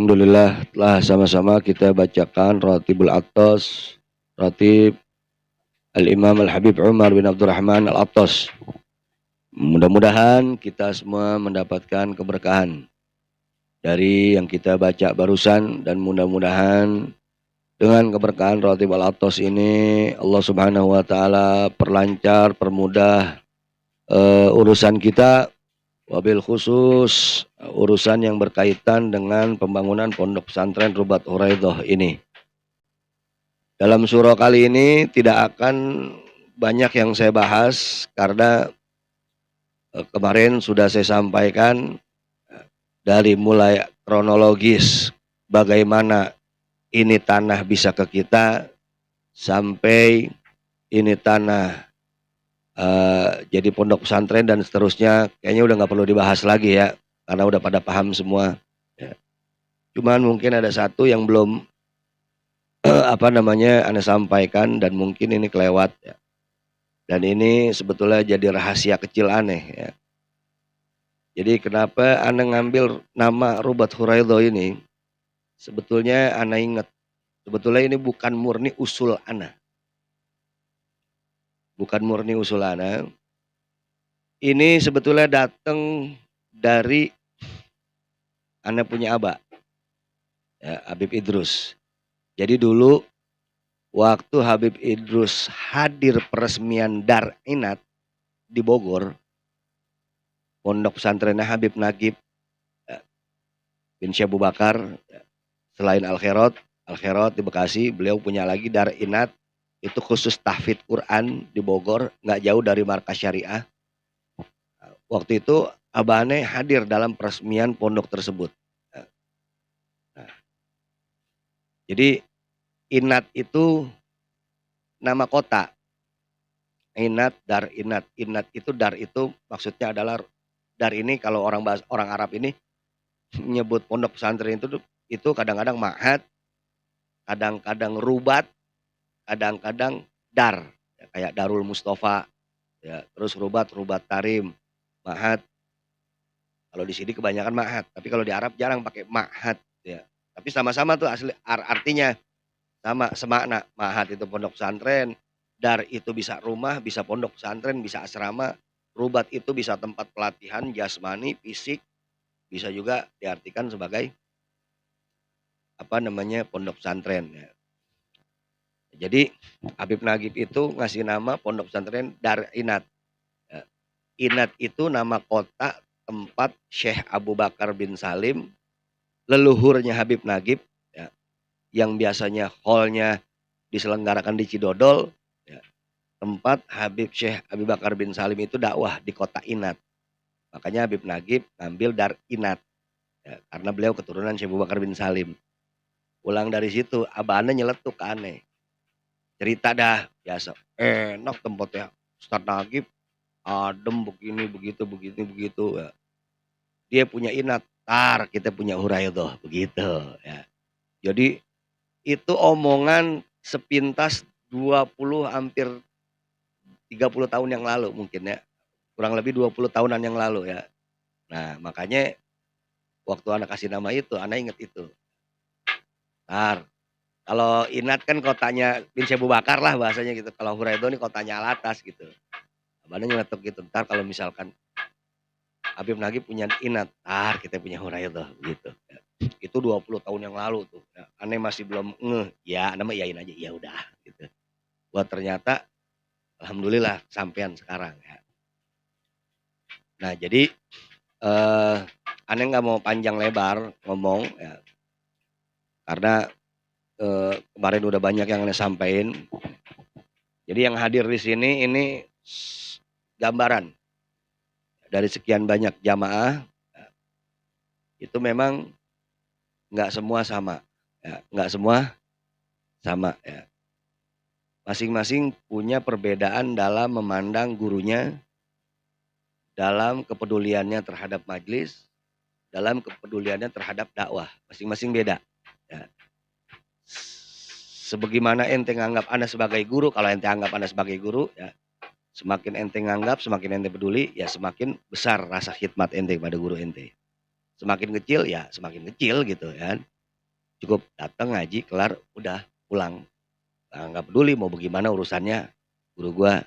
Alhamdulillah telah sama-sama kita bacakan Ratibul Attas, Ratib Al-Imam Al-Habib Umar bin Abdurrahman Al-Attas. Mudah-mudahan kita semua mendapatkan keberkahan dari yang kita baca barusan, dan mudah-mudahan dengan keberkahan Ratib Al-Attas ini Allah Subhanahu wa taala perlancar, permudah urusan kita, wabil khusus urusan yang berkaitan dengan pembangunan pondok pesantren Rubat Huraidah ini. Dalam surah kali ini tidak akan banyak yang saya bahas karena kemarin sudah saya sampaikan dari mulai kronologis bagaimana ini tanah bisa ke kita sampai ini tanah jadi pondok pesantren dan seterusnya, kayaknya udah nggak perlu dibahas lagi ya, karena udah pada paham semua. Ya. Cuman mungkin ada satu yang belum Anda sampaikan dan mungkin ini kelewat ya. Dan ini sebetulnya jadi rahasia kecil aneh ya. Jadi kenapa Anda ngambil nama Rubat Huraidah ini? Sebetulnya Anda ingat, sebetulnya ini bukan murni usul Anda. Bukan murni usul Anda. Ini sebetulnya datang dari Anda punya abah, ya, Habib Idrus. Jadi dulu waktu Habib Idrus hadir peresmian Dar Inat di Bogor, pondok pesantrennya Habib Nagib bin Syekh Abu Bakar, selain Al-Khairot di Bekasi, beliau punya lagi Dar Inat, itu khusus tahfidz Quran di Bogor, nggak jauh dari markas syariah. Waktu itu abahnya hadir dalam peresmian pondok tersebut. Nah, jadi Inat itu nama kota. Inat, Dar Inat. Inat itu, Dar itu maksudnya adalah, Dar ini kalau orang Arab ini nyebut pondok pesantren itu kadang-kadang ma'had, kadang-kadang rubat, kadang-kadang dar, ya, kayak Darul Mustafa, ya, terus rubat tarim, ma'had. Kalau di sini kebanyakan ma'had, tapi kalau di Arab jarang pakai ma'had ya. Tapi sama-sama tuh asli artinya sama, semakna. Ma'had itu pondok pesantren, dar itu bisa rumah, bisa pondok pesantren, bisa asrama, rubat itu bisa tempat pelatihan jasmani, fisik, bisa juga diartikan sebagai pondok pesantren ya. Jadi Habib Nagib itu ngasih nama pondok pesantren Dar Inat. Ya. Inat itu nama kota tempat Syekh Abu Bakar bin Salim, leluhurnya Habib Nagib, ya, yang biasanya hallnya diselenggarakan di Cidodol, ya, tempat Habib Syekh Abu Bakar bin Salim itu dakwah di kota Inat. Makanya Habib Nagib ngambil Dar Inat, ya, karena beliau keturunan Syekh Abu Bakar bin Salim. Pulang dari situ, abahnya nyeletuk ke aneh. Cerita dah, biasa. Enak tempatnya. Ustaz Nagib, adem begini, begitu. Ya. Dia punya Inat, kita punya Huraidah, begitu. Ya. Jadi itu omongan sepintas 20 hampir 30 tahun yang lalu mungkin ya. Kurang lebih 20 tahunan yang lalu ya. Nah makanya waktu anak kasih nama itu, anak inget itu. Kalau Inat kan kotanya bin Syekh Abu Bakar lah bahasanya gitu. Kalau Huraidah ini kotanya Alatas gitu. Abangnya nyeletuk gitu. Ntar kalau misalkan Habib Nagib punya Inat, kita punya Huraidah gitu. Ya. Itu 20 tahun yang lalu tuh. Ya. Aneh masih belum ngeh. Ya, nama iyain aja. Ya udah gitu. Buat ternyata alhamdulillah sampean sekarang ya. Nah, jadi aneh nggak mau panjang lebar ngomong ya. Karena kemarin udah banyak yang aneh sampaikan. Jadi yang hadir di sini ini gambaran dari sekian banyak jamaah, itu memang nggak semua sama, ya, nggak semua sama. Ya. Masing-masing punya perbedaan dalam memandang gurunya, dalam kepeduliannya terhadap majelis, dalam kepeduliannya terhadap dakwah. Masing-masing beda. Ya. Sebagaimana ente nganggap Anda sebagai guru, kalau ente anggap Anda sebagai guru, ya, semakin ente nganggap, semakin ente peduli, ya semakin besar rasa khidmat ente kepada guru ente. Semakin kecil, ya semakin kecil gitu kan. Cukup datang ngaji, kelar, udah pulang. Nggak peduli mau bagaimana urusannya guru gua.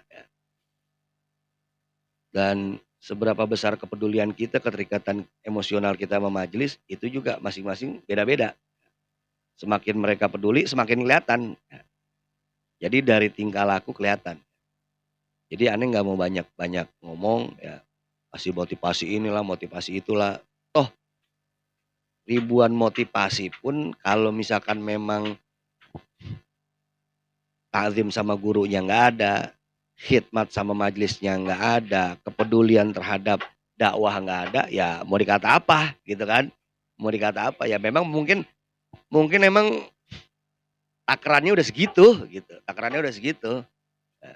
Dan seberapa besar kepedulian kita, keterikatan emosional kita sama majelis, itu juga masing-masing beda-beda. Semakin mereka peduli, semakin kelihatan. Jadi dari tingkah laku kelihatan. Jadi aneh nggak mau banyak-banyak ngomong, ya kasih motivasi inilah, motivasi itulah. Toh ribuan motivasi pun kalau misalkan memang takzim sama gurunya nggak ada, khidmat sama majelisnya nggak ada, kepedulian terhadap dakwah nggak ada, ya mau dikata apa gitu kan? Mau dikata apa? Ya memang mungkin mungkin emang takarannya udah segitu gitu, takarannya udah segitu. Ya,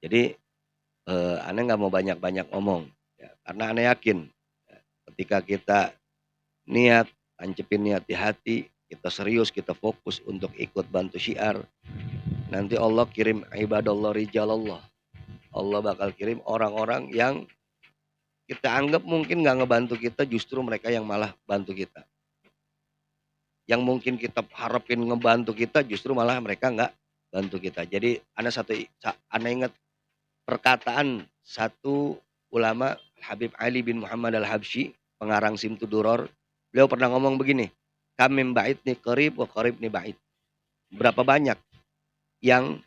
jadi aneh nggak mau banyak-banyak ngomong, ya, karena aneh yakin ya, ketika kita niat, tancepin niat di hati, kita serius, kita fokus untuk ikut bantu syiar, nanti Allah kirim ibadallah rijalallah. Allah bakal kirim orang-orang yang kita anggap mungkin nggak ngebantu kita, justru mereka yang malah bantu kita. Yang mungkin kita harapin ngebantu kita, justru malah mereka nggak bantu kita. Jadi ana ingat perkataan satu ulama, Habib Ali bin Muhammad Al-Habsyi, pengarang Simtu Duror. Beliau pernah ngomong begini, kamim ba'id nih qarib wa qarib nih ba'id. Berapa banyak yang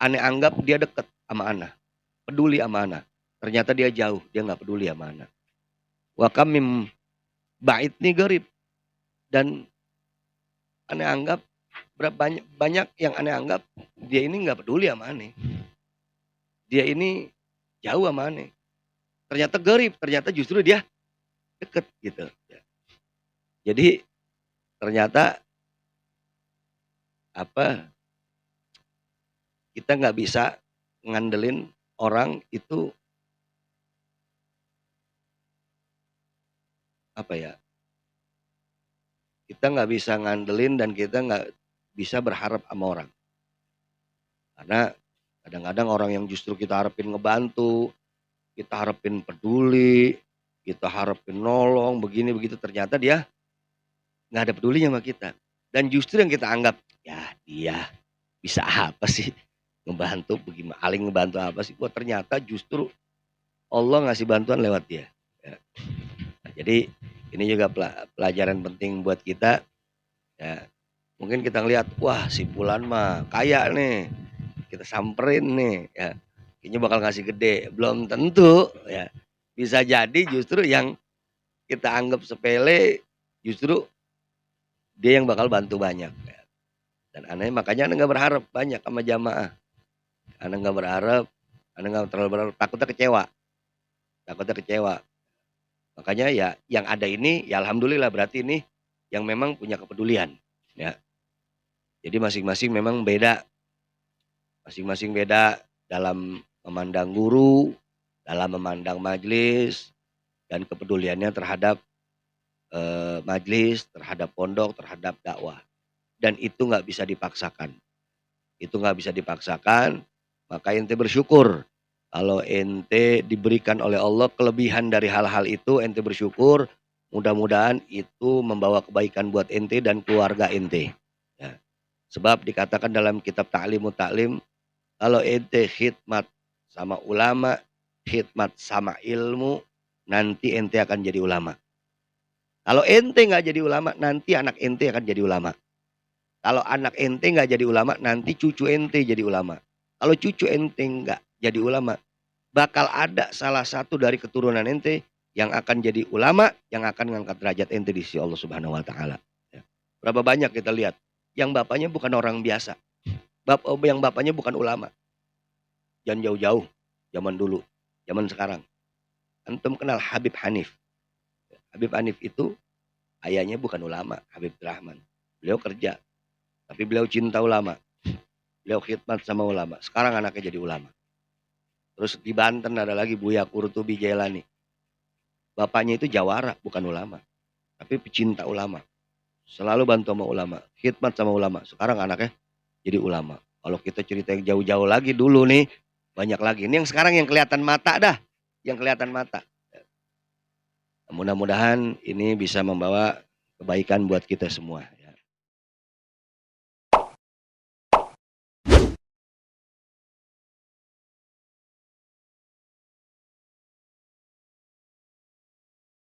aneh anggap dia deket sama ana, peduli sama ana. Ternyata dia jauh, dia nggak peduli sama ana. Wa kamim ba'id nih qarib. Dan aneh anggap berapa banyak yang aneh anggap dia ini nggak peduli sama aneh. Dia ini jauh sama aneh. Ternyata garib, ternyata justru dia deket gitu. Jadi ternyata apa, kita nggak bisa ngandelin orang itu apa ya? Kita nggak bisa ngandelin dan kita nggak bisa berharap sama orang. Karena kadang-kadang orang yang justru kita harapin ngebantu, kita harapin peduli, kita harapin nolong, begini begitu, ternyata dia nggak ada pedulinya sama kita. Dan justru yang kita anggap, ya dia bisa apa sih ngebantu, bagaimana aling ngebantu apa sih? Wah ternyata justru Allah ngasih bantuan lewat dia. Ya. Nah, jadi ini juga pelajaran penting buat kita. Ya, mungkin kita ngelihat, wah si Fulan mah kaya nih, kita samperin nih, ya, kayaknya bakal ngasih gede. Belum tentu, ya. Bisa jadi justru yang kita anggap sepele, justru dia yang bakal bantu banyak. Ya. Dan aneh makanya aneh nggak berharap banyak sama jamaah. Aneh nggak berharap, aneh nggak terlalu berharap, takutnya kecewa, takutnya kecewa. Makanya ya yang ada ini, ya alhamdulillah berarti ini yang memang punya kepedulian. Ya, jadi masing-masing memang beda, masing-masing beda dalam memandang guru, dalam memandang majelis, dan kepeduliannya terhadap majelis, terhadap pondok, terhadap dakwah. Dan itu nggak bisa dipaksakan. Itu nggak bisa dipaksakan. Maka ente bersyukur kalau ente diberikan oleh Allah kelebihan dari hal-hal itu, ente bersyukur. Mudah-mudahan itu membawa kebaikan buat ente dan keluarga ente. Ya. Sebab dikatakan dalam kitab Ta'limut Ta'lim, kalau ente khidmat sama ulama, khidmat sama ilmu, nanti ente akan jadi ulama. Kalau ente nggak jadi ulama, nanti anak ente akan jadi ulama. Kalau anak ente nggak jadi ulama, nanti cucu ente jadi ulama. Kalau cucu ente nggak jadi ulama, bakal ada salah satu dari keturunan ente yang akan jadi ulama, yang akan mengangkat derajat ente di sisi Allah Subhanahu Wa Taala. Ya. Berapa banyak kita lihat yang bapaknya bukan orang biasa, yang bapaknya bukan ulama. Jangan jauh-jauh, zaman dulu, zaman sekarang. Antum kenal Habib Hanif? Habib Hanif itu ayahnya bukan ulama, Habib Rahman. Beliau kerja, tapi beliau cinta ulama. Beliau khidmat sama ulama. Sekarang anaknya jadi ulama. Terus di Banten ada lagi Buya Qurtubi Jailani. Bapaknya itu jawara, bukan ulama. Tapi pecinta ulama. Selalu bantu sama ulama. Khidmat sama ulama. Sekarang anaknya jadi ulama. Kalau kita cerita yang jauh-jauh lagi dulu nih, banyak lagi. Ini yang sekarang yang kelihatan mata dah. Yang kelihatan mata. Mudah-mudahan ini bisa membawa kebaikan buat kita semua.